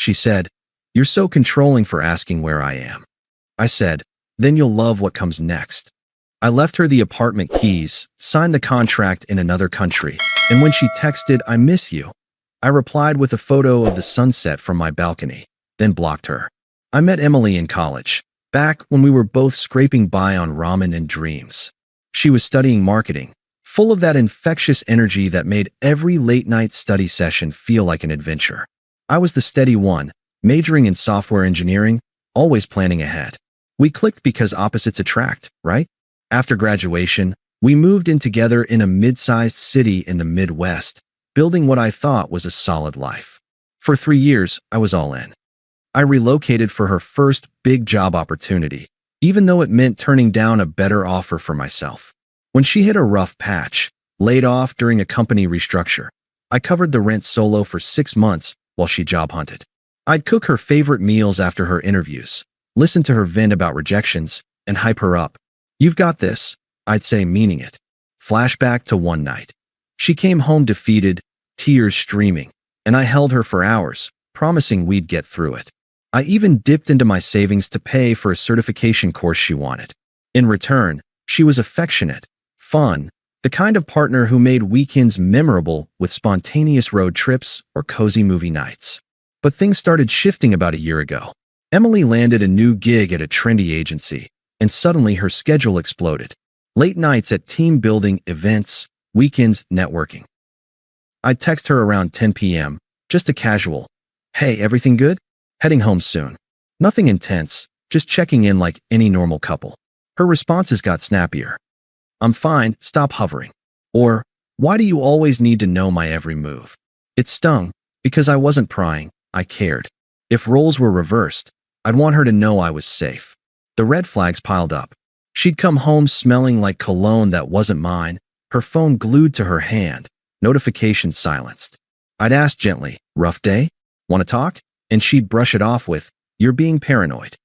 She said, "You're so controlling for asking where I am." I said, "Then you'll love what comes next." I left her the apartment keys, signed the contract in another country, and when she texted, "I miss you," I replied with a photo of the sunset from my balcony, then blocked her. I met Emily in college, back when we were both scraping by on ramen and dreams. She was studying marketing, full of that infectious energy that made every late-night study session feel like an adventure. I was the steady one, majoring in software engineering, always planning ahead. We clicked because opposites attract, right? After graduation, we moved in together in a mid-sized city in the Midwest, building what I thought was a solid life. For 3 years, I was all in. I relocated for her first big job opportunity, even though it meant turning down a better offer for myself. When she hit a rough patch, laid off during a company restructure, I covered the rent solo for 6 months while she job hunted. I'd cook her favorite meals after her interviews, listen to her vent about rejections, and hype her up. "You've got this," I'd say, meaning it. Flashback to one night. She came home defeated, tears streaming, and I held her for hours, promising we'd get through it. I even dipped into my savings to pay for a certification course she wanted. In return, she was affectionate, fun, the kind of partner who made weekends memorable with spontaneous road trips or cozy movie nights. But things started shifting about a year ago. Emily landed a new gig at a trendy agency, and suddenly her schedule exploded. Late nights at team building events, weekends networking. I'd text her around 10 p.m., just a casual, "Hey, everything good? Heading home soon." Nothing intense, just checking in like any normal couple. Her responses got snappier. "I'm fine, stop hovering." Or, "Why do you always need to know my every move?" It stung, because I wasn't prying, I cared. If roles were reversed, I'd want her to know I was safe. The red flags piled up. She'd come home smelling like cologne that wasn't mine, her phone glued to her hand, notifications silenced. I'd ask gently, "Rough day? Want to talk?" And she'd brush it off with, "You're being paranoid."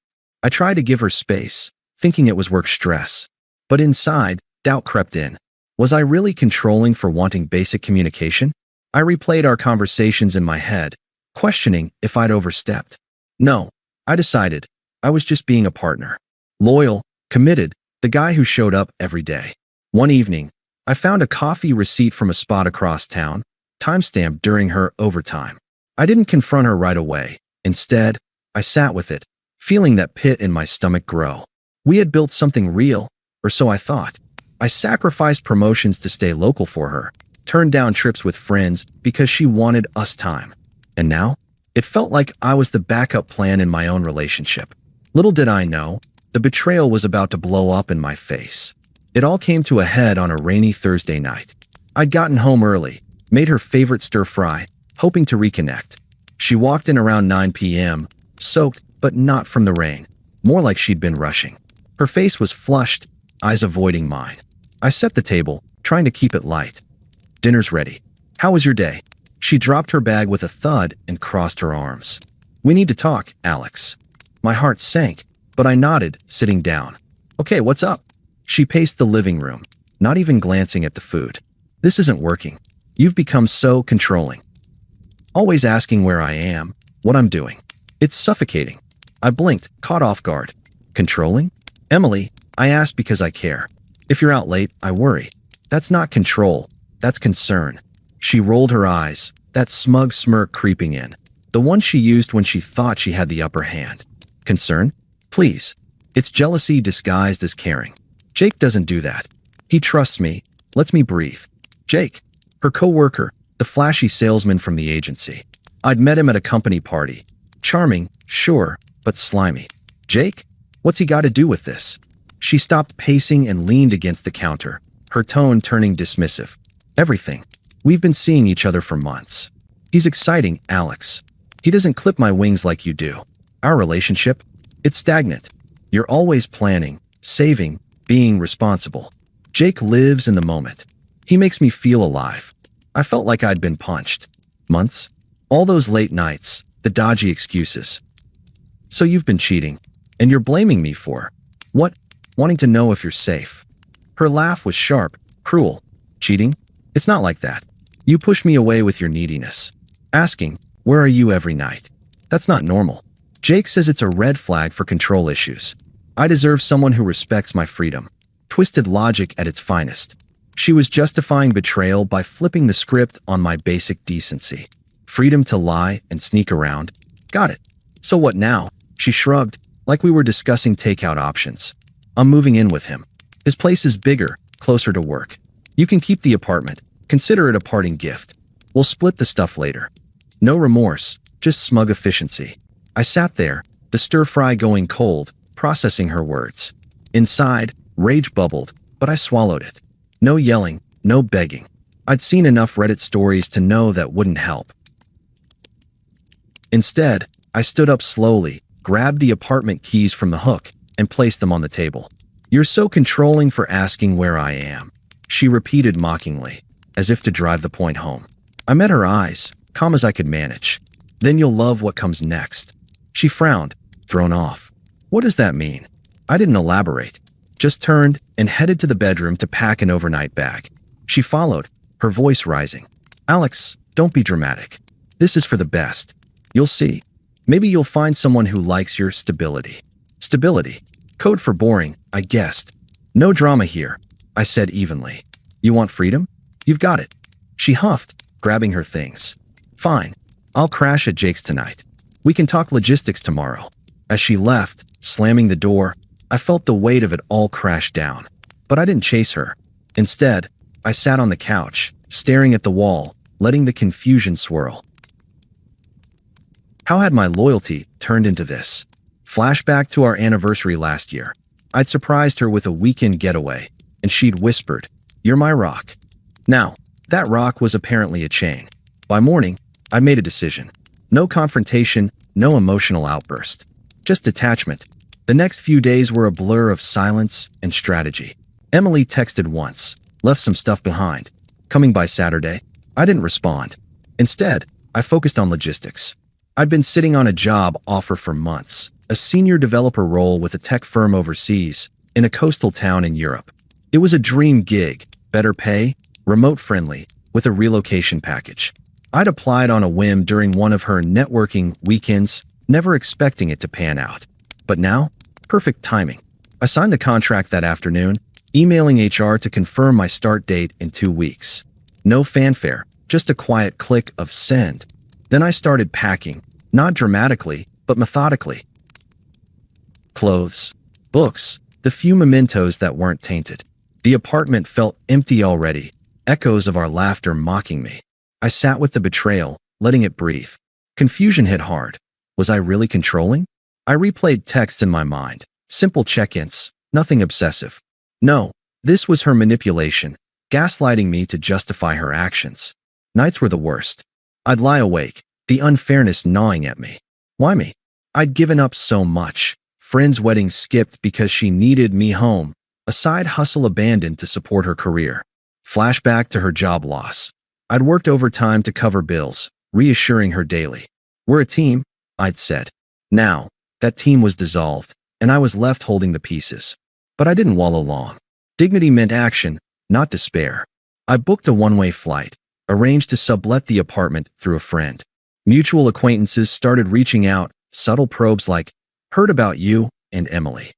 I tried to give her space, thinking it was work stress. But inside, doubt crept in. Was I really controlling for wanting basic communication? I replayed our conversations in my head, questioning if I'd overstepped. No, I decided. I was just being a partner. Loyal, committed, the guy who showed up every day. One evening, I found a coffee receipt from a spot across town, timestamped during her overtime. I didn't confront her right away. Instead, I sat with it, feeling that pit in my stomach grow. We had built something real, or so I thought. I sacrificed promotions to stay local for her, turned down trips with friends because she wanted us time. And now, it felt like I was the backup plan in my own relationship. Little did I know, the betrayal was about to blow up in my face. It all came to a head on a rainy Thursday night. I'd gotten home early, made her favorite stir-fry, hoping to reconnect. She walked in around 9 p.m., soaked, but not from the rain, more like she'd been rushing. Her face was flushed, eyes avoiding mine. I set the table, trying to keep it light. "Dinner's ready. How was your day?" She dropped her bag with a thud and crossed her arms. "We need to talk, Alex." My heart sank, but I nodded, sitting down. "Okay, what's up?" She paced the living room, not even glancing at the food. "This isn't working. You've become so controlling. Always asking where I am, what I'm doing. It's suffocating." I blinked, caught off guard. "Controlling?" "Emily, I asked because I care. If you're out late, I worry. That's not control, that's concern." She rolled her eyes, that smug smirk creeping in, the one she used when she thought she had the upper hand. "Concern? Please. It's jealousy disguised as caring. Jake doesn't do that. He trusts me, lets me breathe." Jake, her co-worker, the flashy salesman from the agency. I'd met him at a company party. Charming, sure, but slimy. "Jake? What's he got to do with this?" She stopped pacing and leaned against the counter, her tone turning dismissive. "Everything. We've been seeing each other for months. He's exciting, Alex. He doesn't clip my wings like you do. Our relationship? It's stagnant. You're always planning, saving, being responsible. Jake lives in the moment. He makes me feel alive." I felt like I'd been punched. Months? All those late nights, the dodgy excuses. "So you've been cheating, and you're blaming me for what? Wanting to know if you're safe." Her laugh was sharp, cruel. "Cheating? It's not like that. You push me away with your neediness. Asking, where are you every night? That's not normal. Jake says it's a red flag for control issues. I deserve someone who respects my freedom. Twisted logic at its finest. She was justifying betrayal by flipping the script on my basic decency. Freedom to lie and sneak around. Got it. So what now? She shrugged, like we were discussing takeout options. I'm moving in with him. His place is bigger, closer to work. You can keep the apartment. Consider it a parting gift. We'll split the stuff later. No remorse, just smug efficiency. I sat there, the stir-fry going cold, processing her words. Inside, rage bubbled, but I swallowed it. No yelling, no begging. I'd seen enough Reddit stories to know that wouldn't help. Instead, I stood up slowly, grabbed the apartment keys from the hook, and placed them on the table. You're so controlling for asking where I am, she repeated mockingly, as if to drive the point home. I met her eyes, calm as I could manage. Then you'll love what comes next. She frowned, thrown off. What does that mean? I didn't elaborate. Just turned and headed to the bedroom to pack an overnight bag. She followed, her voice rising. Alex, don't be dramatic. This is for the best. You'll see. Maybe you'll find someone who likes your stability. Stability. Code for boring, I guessed. No drama here, I said evenly. You want freedom? You've got it. She huffed, grabbing her things. Fine. I'll crash at Jake's tonight. We can talk logistics tomorrow. As she left, slamming the door, I felt the weight of it all crash down. But I didn't chase her. Instead, I sat on the couch, staring at the wall, letting the confusion swirl. How had my loyalty turned into this? Flashback to our anniversary last year. I'd surprised her with a weekend getaway, and she'd whispered, "You're my rock." Now, that rock was apparently a chain. By morning, I made a decision. No confrontation, no emotional outburst. Just detachment. The next few days were a blur of silence and strategy. Emily texted once, left some stuff behind. Coming by Saturday, I didn't respond. Instead, I focused on logistics. I'd been sitting on a job offer for months, a senior developer role with a tech firm overseas, in a coastal town in Europe. It was a dream gig, better pay, remote-friendly, with a relocation package. I'd applied on a whim during one of her networking weekends, never expecting it to pan out. But now, perfect timing. I signed the contract that afternoon, emailing HR to confirm my start date in 2 weeks. No fanfare, just a quiet click of send. Then I started packing, not dramatically, but methodically. Clothes, books, the few mementos that weren't tainted. The apartment felt empty already, echoes of our laughter mocking me. I sat with the betrayal, letting it breathe. Confusion hit hard. Was I really controlling? I replayed texts in my mind, simple check-ins, nothing obsessive. No, this was her manipulation, gaslighting me to justify her actions. Nights were the worst. I'd lie awake, the unfairness gnawing at me. Why me? I'd given up so much. Friends' weddings skipped because she needed me home, a side hustle abandoned to support her career. Flashback to her job loss. I'd worked overtime to cover bills, reassuring her daily. We're a team, I'd said. Now, that team was dissolved, and I was left holding the pieces. But I didn't wallow long. Dignity meant action, not despair. I booked a one-way flight, arranged to sublet the apartment through a friend. Mutual acquaintances started reaching out, subtle probes like, "Heard about you and Emily.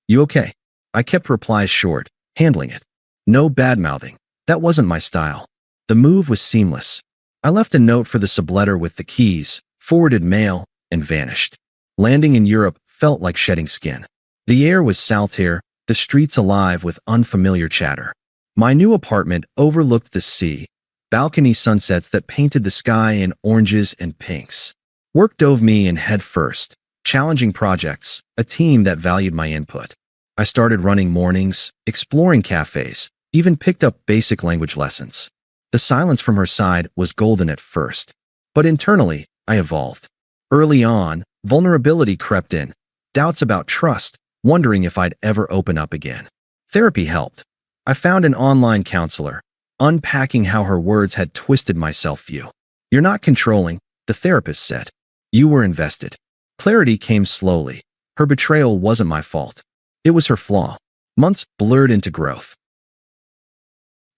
You okay?" I kept replies short, handling it. No bad-mouthing. That wasn't my style. The move was seamless. I left a note for the subletter with the keys, forwarded mail, and vanished. Landing in Europe felt like shedding skin. The air was saltier, the streets alive with unfamiliar chatter. My new apartment overlooked the sea, balcony sunsets that painted the sky in oranges and pinks. Work dove me in head first, challenging projects, a team that valued my input. I started running mornings, exploring cafes, even picked up basic language lessons. The silence from her side was golden at first, but internally, I evolved. Early on, vulnerability crept in, doubts about trust, wondering if I'd ever open up again. Therapy helped. I found an online counselor, unpacking how her words had twisted my self-view. "You're not controlling," the therapist said. "You were invested." Clarity came slowly. Her betrayal wasn't my fault. It was her flaw. Months blurred into growth.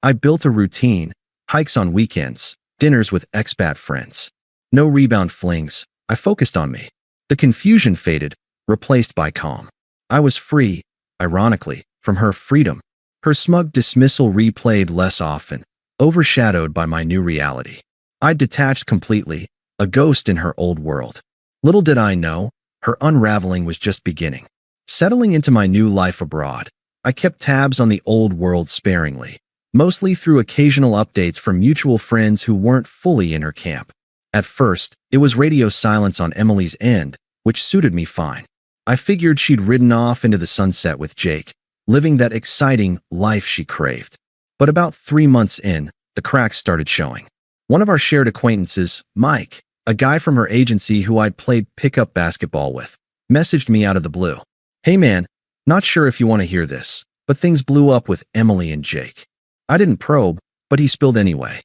I built a routine, hikes on weekends, dinners with expat friends. No rebound flings. I focused on me. The confusion faded, replaced by calm. I was free, ironically, from her freedom. Her smug dismissal replayed less often, overshadowed by my new reality. I'd detached completely, a ghost in her old world. Little did I know, her unraveling was just beginning. Settling into my new life abroad, I kept tabs on the old world sparingly, mostly through occasional updates from mutual friends who weren't fully in her camp. At first, it was radio silence on Emily's end, which suited me fine. I figured she'd ridden off into the sunset with Jake, living that exciting life she craved. But about 3 months in, the cracks started showing. One of our shared acquaintances, Mike, a guy from her agency who I'd played pickup basketball with, messaged me out of the blue. "Hey man, not sure if you want to hear this, but things blew up with Emily and Jake." I didn't probe, but he spilled anyway.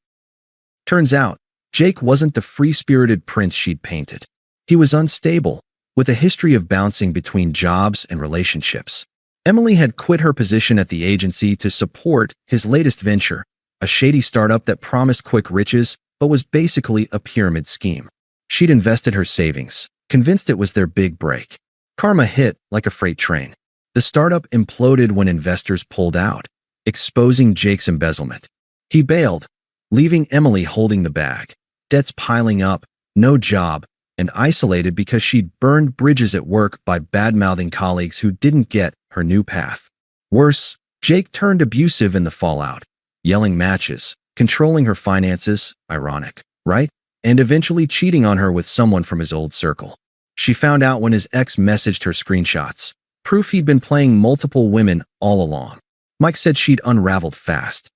Turns out, Jake wasn't the free-spirited prince she'd painted. He was unstable, with a history of bouncing between jobs and relationships. Emily had quit her position at the agency to support his latest venture, a shady startup that promised quick riches but was basically a pyramid scheme. She'd invested her savings, convinced it was their big break. Karma hit like a freight train. The startup imploded when investors pulled out, exposing Jake's embezzlement. He bailed, leaving Emily holding the bag, debts piling up, no job, and isolated because she'd burned bridges at work by bad-mouthing colleagues who didn't get her new path. Worse, Jake turned abusive in the fallout, yelling matches, controlling her finances, ironic, right? And eventually cheating on her with someone from his old circle. She found out when his ex messaged her screenshots, proof he'd been playing multiple women all along. Mike said she'd unraveled fast.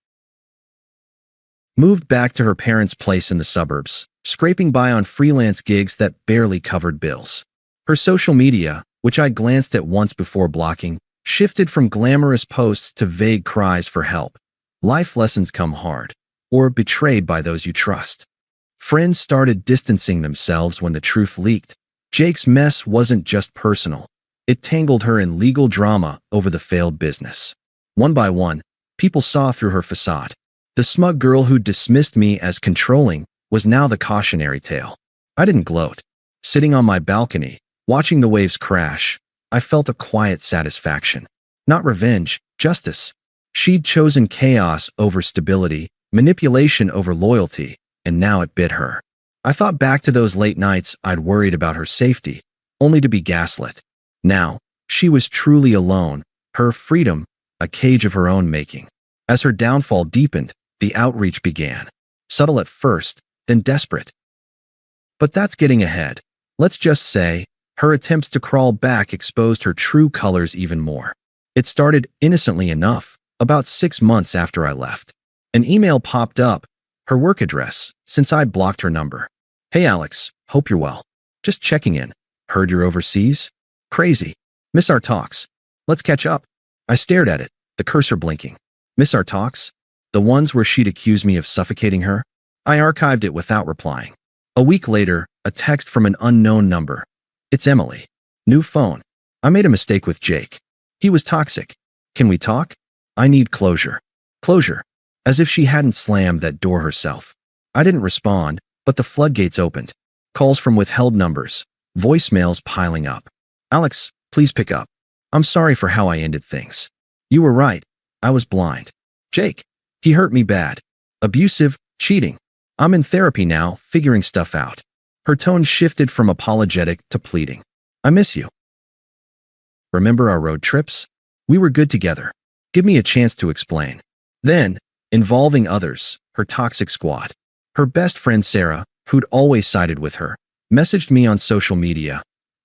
Moved back to her parents' place in the suburbs, scraping by on freelance gigs that barely covered bills. Her social media, which I glanced at once before blocking, shifted from glamorous posts to vague cries for help. Life lessons come hard, or betrayed by those you trust. Friends started distancing themselves when the truth leaked. Jake's mess wasn't just personal. It tangled her in legal drama over the failed business. One by one, people saw through her facade. The smug girl who dismissed me as controlling was now the cautionary tale. I didn't gloat. Sitting on my balcony, watching the waves crash, I felt a quiet satisfaction. Not revenge, justice. She'd chosen chaos over stability, manipulation over loyalty, and now it bit her. I thought back to those late nights I'd worried about her safety, only to be gaslit. Now, she was truly alone, her freedom, a cage of her own making. As her downfall deepened, the outreach began. Subtle at first, then desperate. But that's getting ahead. Let's just say, her attempts to crawl back exposed her true colors even more. It started innocently enough, about 6 months after I left. An email popped up, her work address, since I'd blocked her number. "Hey Alex, hope you're well. Just checking in. Heard you're overseas? Crazy. Miss our talks. Let's catch up." I stared at it, the cursor blinking. Miss our talks? The ones where she'd accused me of suffocating her? I archived it without replying. A week later, a text from an unknown number. "It's Emily. New phone. I made a mistake with Jake. He was toxic. Can we talk? I need closure." Closure. As if she hadn't slammed that door herself. I didn't respond, but the floodgates opened. Calls from withheld numbers. Voicemails piling up. "Alex, please pick up. I'm sorry for how I ended things. You were right. I was blind. Jake, he hurt me bad. Abusive, cheating. I'm in therapy now, figuring stuff out." Her tone shifted from apologetic to pleading. "I miss you. Remember our road trips? We were good together. Give me a chance to explain." Then, involving others, her toxic squad. Her best friend Sarah, who'd always sided with her, messaged me on social media.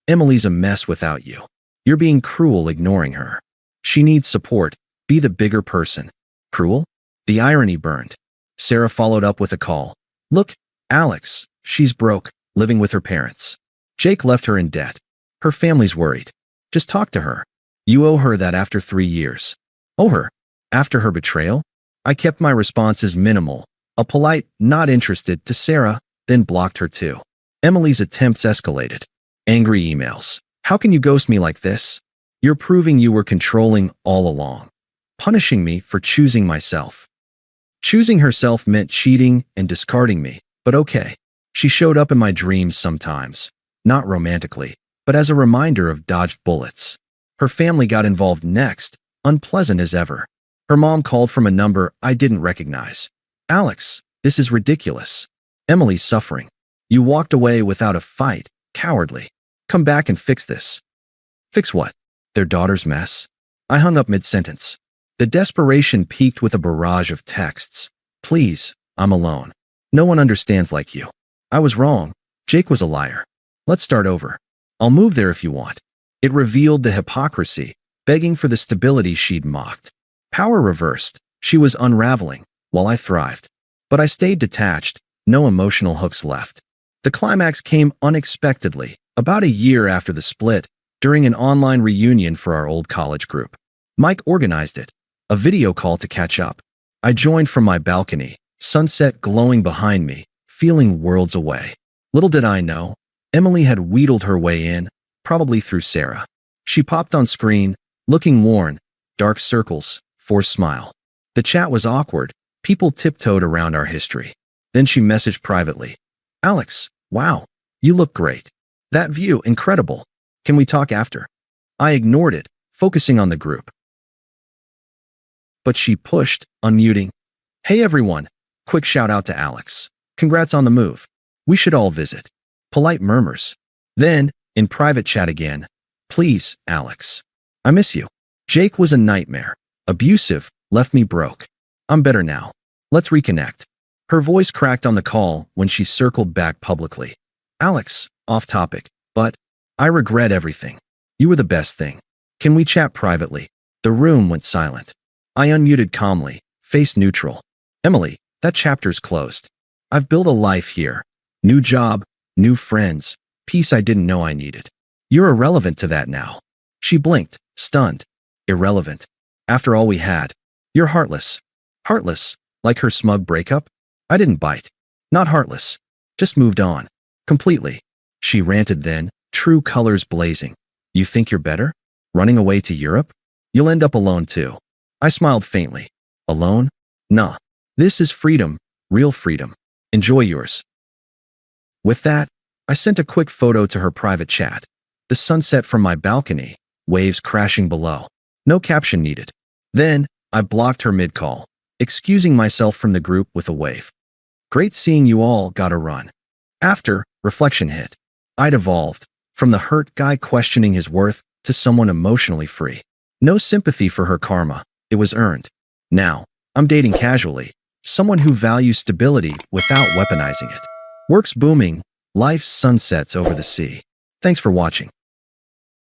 "Emily's a mess without you. You're being cruel ignoring her. She needs support. Be the bigger person." Cruel? The irony burned. Sarah followed up with a call. "Look, Alex, she's broke, living with her parents. Jake left her in debt. Her family's worried. Just talk to her. You owe her that after 3 years." Owe her? After her betrayal? I kept my responses minimal, a polite, not interested to Sarah, then blocked her too. Emily's attempts escalated. Angry emails. "How can you ghost me like this? You're proving you were controlling all along. Punishing me for choosing myself." Choosing herself meant cheating and discarding me, but okay. She showed up in my dreams sometimes. not romantically, but as a reminder of dodged bullets. Her family got involved next, unpleasant as ever. Her mom called from a number I didn't recognize. Alex, this is ridiculous. Emily's suffering. You walked away without a fight, cowardly. Come back and fix this. Fix what? Their daughter's mess? I hung up mid-sentence. The desperation peaked with a barrage of texts. Please, I'm alone. No one understands like you. I was wrong. Jake was a liar. Let's start over. I'll move there if you want. It revealed the hypocrisy, begging for the stability she'd mocked. Power reversed. She was unraveling, while I thrived. But I stayed detached, no emotional hooks left. The climax came unexpectedly, about a year after the split, during an online reunion for our old college group. Mike organized it, a video call to catch up. I joined from my balcony, sunset glowing behind me, feeling worlds away. Little did I know, Emily had wheedled her way in, probably through Sarah. She popped on screen, looking worn, dark circles, forced smile. The chat was awkward, people tiptoed around our history. Then she messaged privately. Alex, wow, you look great. That view, incredible. Can we talk after? I ignored it, focusing on the group. But she pushed, unmuting. Hey everyone, quick shout out to Alex. Congrats on the move. We should all visit. Polite murmurs. Then, in private chat again. Please, Alex. I miss you. Jake was a nightmare. Abusive, left me broke. I'm better now. Let's reconnect. Her voice cracked on the call when she circled back publicly. Alex, off topic, but I regret everything. You were the best thing. Can we chat privately? The room went silent. I unmuted calmly, face neutral. Emily, that chapter's closed. I've built a life here. New job, new friends, peace I didn't know I needed. You're irrelevant to that now. She blinked, stunned. Irrelevant. After all we had. You're heartless. Heartless, like her smug breakup? I didn't bite. Not heartless. Just moved on. Completely. She ranted then, true colors blazing. You think you're better? Running away to Europe? You'll end up alone too. I smiled faintly. Alone? Nah. This is freedom, real freedom. Enjoy yours. With that, I sent a quick photo to her private chat. The sunset from my balcony, waves crashing below. No caption needed. Then, I blocked her mid-call, excusing myself from the group with a wave. Great seeing you all, gotta run. After, reflection hit. I'd evolved, from the hurt guy questioning his worth to someone emotionally free. No sympathy for her karma, it was earned. Now, I'm dating casually, someone who values stability without weaponizing it. Work's booming, life's sunsets over the sea. Thanks for watching.